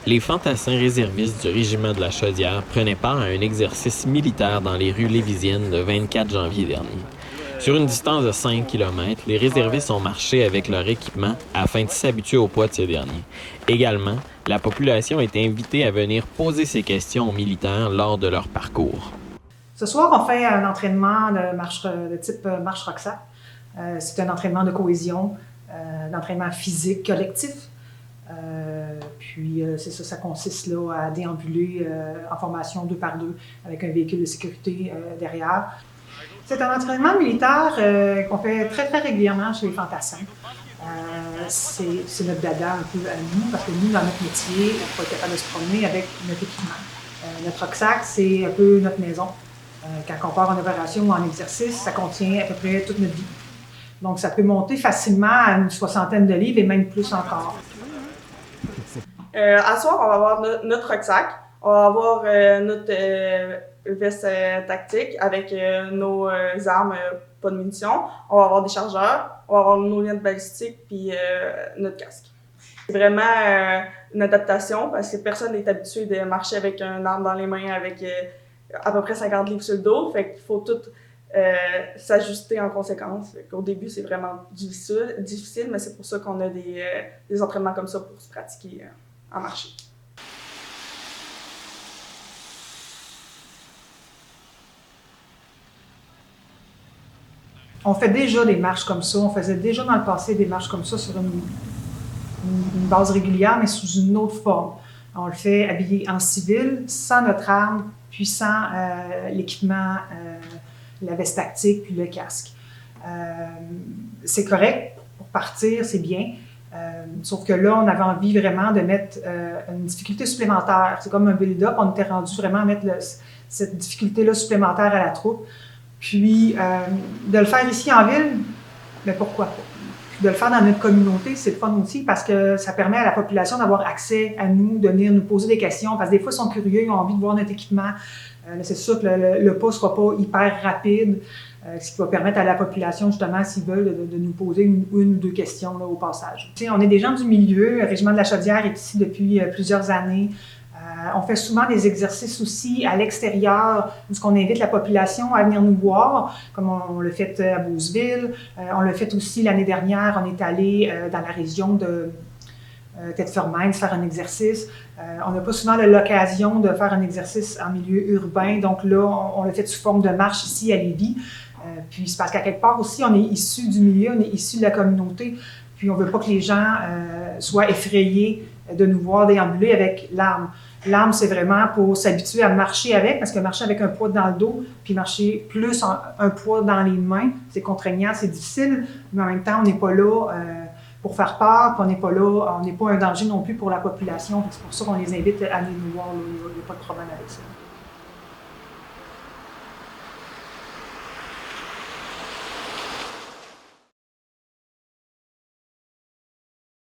Les fantassins réservistes du régiment de la Chaudière prenaient part à un exercice militaire dans les rues lévisiennes le 24 janvier dernier. Sur une distance de 5 km, les réservistes ont marché avec leur équipement afin de s'habituer au poids de ces derniers. Également, la population a été invitée à venir poser ses questions aux militaires lors de leur parcours. Ce soir, on fait un entraînement de type marche Roxas. C'est un entraînement de cohésion, d'entraînement physique collectif. C'est ça, ça consiste là, à déambuler en formation 2 par 2 avec un véhicule de sécurité derrière. C'est un entraînement militaire qu'on fait très, très régulièrement chez les fantassins. C'est notre dada un peu à nous, parce que nous, dans notre métier, il faut être capable de se promener avec notre équipement. Notre rucksack, c'est un peu notre maison. Quand on part en opération ou en exercice, ça contient à peu près toute notre vie. Donc, ça peut monter facilement à une 60aine de livres et même plus encore. À soir, on va avoir notre rucksack, on va avoir notre veste tactique avec nos armes, pas de munitions, on va avoir des chargeurs, on va avoir nos lunettes balistiques puis notre casque. C'est vraiment une adaptation parce que personne n'est habitué de marcher avec une arme dans les mains avec à peu près 50 livres sur le dos, fait qu'il faut tout s'ajuster en conséquence. Au début, c'est vraiment difficile, mais c'est pour ça qu'on a des entraînements comme ça pour se pratiquer en marché. On fait déjà des marches comme ça. On faisait déjà dans le passé des marches comme ça sur une base régulière, mais sous une autre forme. On le fait habillé en civil, sans notre arme, puis sans l'équipement, la veste tactique, puis le casque. C'est correct pour partir, c'est bien. Sauf que là, on avait envie vraiment de mettre une difficulté supplémentaire. C'est comme un build-up, on était rendu vraiment à mettre cette difficulté-là supplémentaire à la troupe. Puis, de le faire ici en ville, mais pourquoi pas? Puis de le faire dans notre communauté, c'est le fun aussi parce que ça permet à la population d'avoir accès à nous, de venir nous poser des questions. Parce que des fois, ils sont curieux, ils ont envie de voir notre équipement. C'est sûr que le pas ne sera pas hyper rapide, ce qui va permettre à la population, justement, s'ils veulent, de nous poser une ou deux questions là, au passage. Tu sais, on est des gens du milieu. Le Régiment de la Chaudière est ici depuis plusieurs années. On fait souvent des exercices aussi à l'extérieur, où on invite la population à venir nous voir, comme on l'a fait à Beauceville. On l'a fait aussi l'année dernière, on est allé dans la région de Thetford-Mines faire un exercice. On n'a pas souvent l'occasion de faire un exercice en milieu urbain, donc là, on l'a fait sous forme de marche ici à Lévis. Puis c'est parce qu'à quelque part aussi, on est issu du milieu, on est issu de la communauté, puis on ne veut pas que les gens soient effrayés de nous voir déambuler avec l'arme. L'arme, c'est vraiment pour s'habituer à marcher avec, parce que marcher avec un poids dans le dos, puis marcher plus un poids dans les mains, c'est contraignant, c'est difficile, mais en même temps, on n'est pas là pour faire peur, puis on n'est pas là, on n'est pas un danger non plus pour la population. C'est pour ça qu'on les invite à venir nous voir, il n'y a pas de problème avec ça.